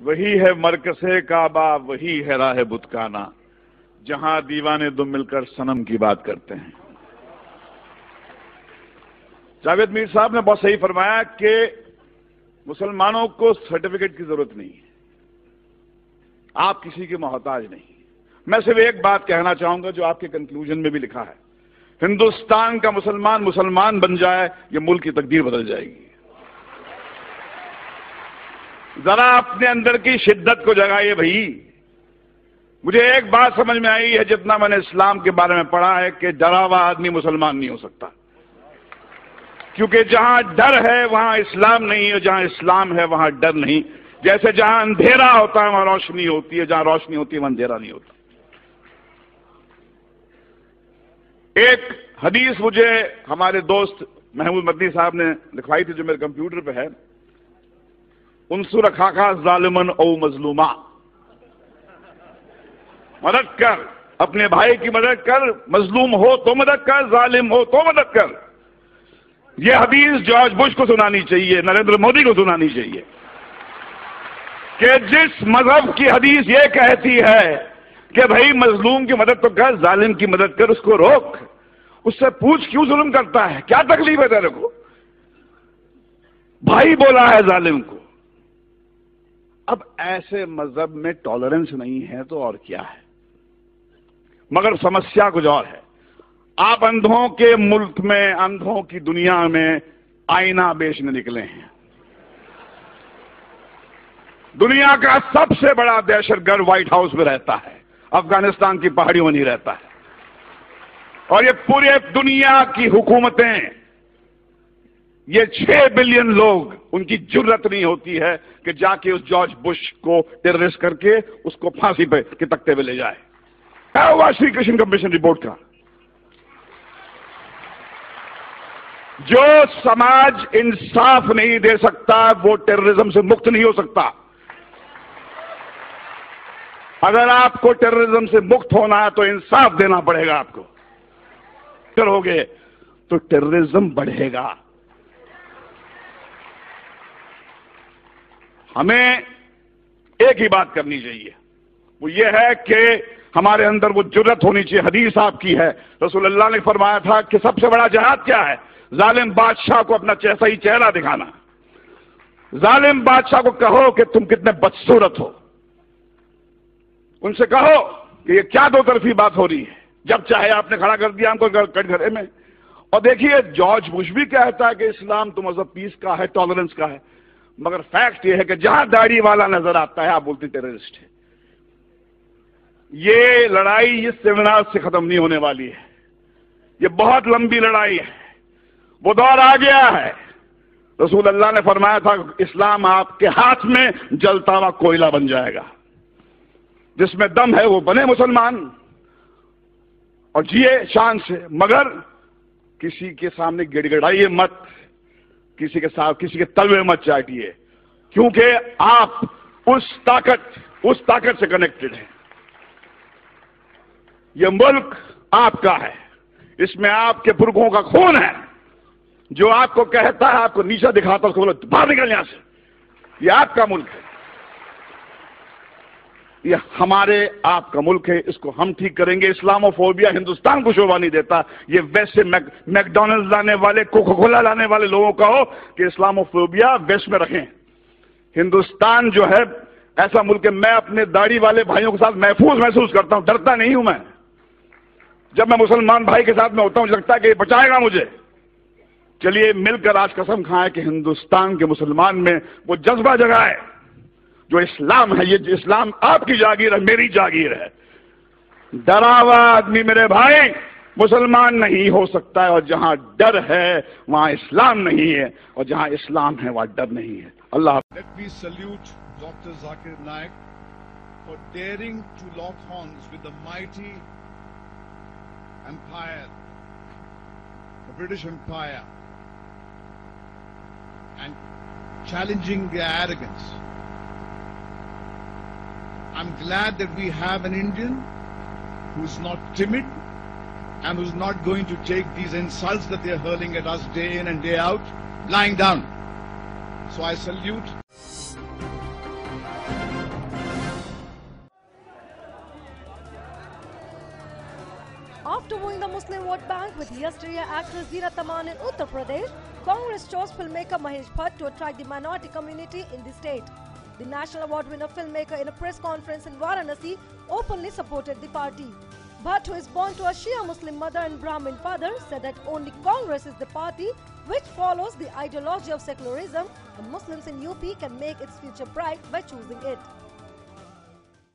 وہی ہے مرکز کعبہ، وہی ہے راہ بتکانہ، جہاں دیوانے دم مل کر صنم کی بات کرتے ہیں۔ جاوید میر صاحب نے بہت صحیح فرمایا کہ مسلمانوں کو سرٹیفکیٹ کی ضرورت نہیں ہے، آپ کسی کے محتاج نہیں۔ میں صرف ایک بات کہنا چاہوں گا جو آپ کے کنکلوژن میں بھی لکھا ہے، ہندوستان کا مسلمان بن جائے، یہ ملک کی تقدیر بدل جائے گی۔ ذرا اپنے اندر کی شدت کو جگائیے بھائی۔ مجھے ایک بات سمجھ میں آئی ہے جتنا میں نے اسلام کے بارے میں پڑھا ہے کہ ڈرا ہوا آدمی مسلمان نہیں ہو سکتا، کیونکہ جہاں ڈر ہے وہاں اسلام نہیں، اور جہاں اسلام ہے وہاں ڈر نہیں۔ جیسے جہاں اندھیرا ہوتا ہے وہاں روشنی ہوتی ہے، جہاں روشنی ہوتی ہے وہاں اندھیرا نہیں ہوتا۔ ایک حدیث مجھے ہمارے دوست محمود مدنی صاحب نے لکھوائی تھی جو میرے کمپیوٹر پہ ہے، انصر اخاک ظالمن او مظلوما، مدد کر، اپنے بھائی کی مدد کر، مظلوم ہو تو مدد کر، ظالم ہو تو مدد کر۔ یہ حدیث جارج بش کو سنانی چاہیے، نریندر مودی کو سنانی چاہیے کہ جس مذہب کی حدیث یہ کہتی ہے کہ بھائی مظلوم کی مدد تو کر، ظالم کی مدد کر، اس کو روک، اس سے پوچھ کیوں ظلم کرتا ہے، کیا تکلیف ہے تیرے کو؟ بھائی بولا ہے ظالم کو۔ اب ایسے مذہب میں ٹالرنس نہیں ہے تو اور کیا ہے؟ مگر سمسیا کچھ اور ہے۔ آپ اندھوں کے ملک میں، اندھوں کی دنیا میں آئینہ بیچنے نکلے ہیں۔ دنیا کا سب سے بڑا دہشت گرد وائٹ ہاؤس میں رہتا ہے، افغانستان کی پہاڑیوں میں نہیں رہتا ہے، اور یہ پورے دنیا کی حکومتیں، یہ 6 بلین لوگ، ان کی جرت نہیں ہوتی ہے کہ جا کے اس جارج بش کو ٹیررسٹ کر کے اس کو پھانسی پہ کے تختے پہ لے جائے۔ کیا ہوا شری کرشن کمیشن رپورٹ کا؟ جو سماج انصاف نہیں دے سکتا وہ ٹیررزم سے مکت نہیں ہو سکتا۔ اگر آپ کو ٹیررزم سے مکت ہونا ہے تو انصاف دینا پڑے گا آپ کو۔ کرو گے تو ٹیررزم بڑھے گا۔ ہمیں ایک ہی بات کرنی چاہیے، وہ یہ ہے کہ ہمارے اندر وہ جرت ہونی چاہیے۔ حدیث آپ کی ہے، رسول اللہ نے فرمایا تھا کہ سب سے بڑا جہاد کیا ہے؟ ظالم بادشاہ کو اپنا صحیح چہرہ دکھانا۔ ظالم بادشاہ کو کہو کہ تم کتنے بدصورت ہو، ان سے کہو کہ یہ کیا دو طرفی بات ہو رہی ہے، جب چاہے آپ نے کھڑا کر دیا ہم کو کٹ گھرے میں۔ اور دیکھیے جارج بش بھی کہتا ہے کہ اسلام تو مذہب پیس کا ہے، ٹالرنس کا ہے، مگر فیکٹ یہ ہے کہ جہاں داڑھی والا نظر آتا ہے آپ بولتے ٹیررسٹ ہے۔ یہ لڑائی اس سیمینار سے ختم نہیں ہونے والی ہے، یہ بہت لمبی لڑائی ہے، وہ دور آ گیا ہے۔ رسول اللہ نے فرمایا تھا اسلام آپ کے ہاتھ میں جلتا ہوا کوئلہ بن جائے گا، جس میں دم ہے وہ بنے مسلمان اور جیے شان سے، مگر کسی کے سامنے گڑ گڑائیے مت، کسی کے ساتھ کسی کے تلوے مت چاٹیے، کیونکہ آپ اس طاقت سے کنیکٹڈ ہیں۔ یہ ملک آپ کا ہے، اس میں آپ کے پرکھوں کا خون ہے۔ جو آپ کو کہتا ہے، آپ کو نیچا دکھاتا ہے، اس کو بولو باہر نکل یہاں سے، یہ آپ کا ملک ہے، یہ ہمارے آپ کا ملک ہے، اس کو ہم ٹھیک کریں گے۔ اسلامو فوبیا ہندوستان کو شوبھا نہیں دیتا۔ یہ ویسٹ سے میک ڈونلڈ لانے والے، کوکا کولا لانے والے لوگوں کا ہو کہ اسلامو فوبیا ویسٹ میں رکھیں۔ ہندوستان جو ہے ایسا ملک ہے، میں اپنے داڑھی والے بھائیوں کے ساتھ محفوظ محسوس کرتا ہوں، ڈرتا نہیں ہوں میں۔ جب میں مسلمان بھائی کے ساتھ میں ہوتا ہوں لگتا ہے کہ یہ بچائے گا مجھے۔ چلیے مل کر آج قسم کھائیں کہ ہندوستان کے مسلمان میں وہ جذبہ جگائے جو اسلام ہے۔ یہ اسلام آپ کی جاگیر ہے، میری جاگیر ہے۔ ڈرا ہوا آدمی میرے بھائی مسلمان نہیں ہو سکتا ہے، اور جہاں ڈر ہے وہاں اسلام نہیں ہے، اور جہاں اسلام ہے وہاں ڈر نہیں ہے۔ اللہ Let me salute Dr. Zakir Naik for daring to lock horns with the mighty empire, the British Empire, and challenging their arrogance. I'm glad that we have an Indian who's not timid and who's not going to take these insults that they're hurling at us day in and day out lying down. So I salute. After winning the Muslim vote bank with yesteryear actress Zeena Taman in Uttar Pradesh, Congress chose filmmaker Mahesh Bhatt to attract the minority community in the state. The National Award winner filmmaker in a press conference in Varanasi openly supported the party. Bhatt, who is born to a Shia Muslim mother and Brahmin father, said that only Congress is the party which follows the ideology of secularism and Muslims in UP can make its future bright by choosing it.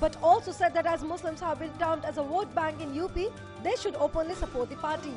But also said that as Muslims have been termed as a vote bank in UP, they should openly support the party.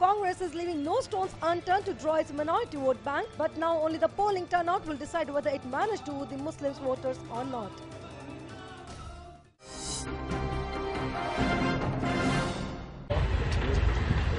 Congress is leaving no stones unturned to draw its minority vote bank, but now only the polling turnout will decide whether it managed to woo the Muslims voters or not.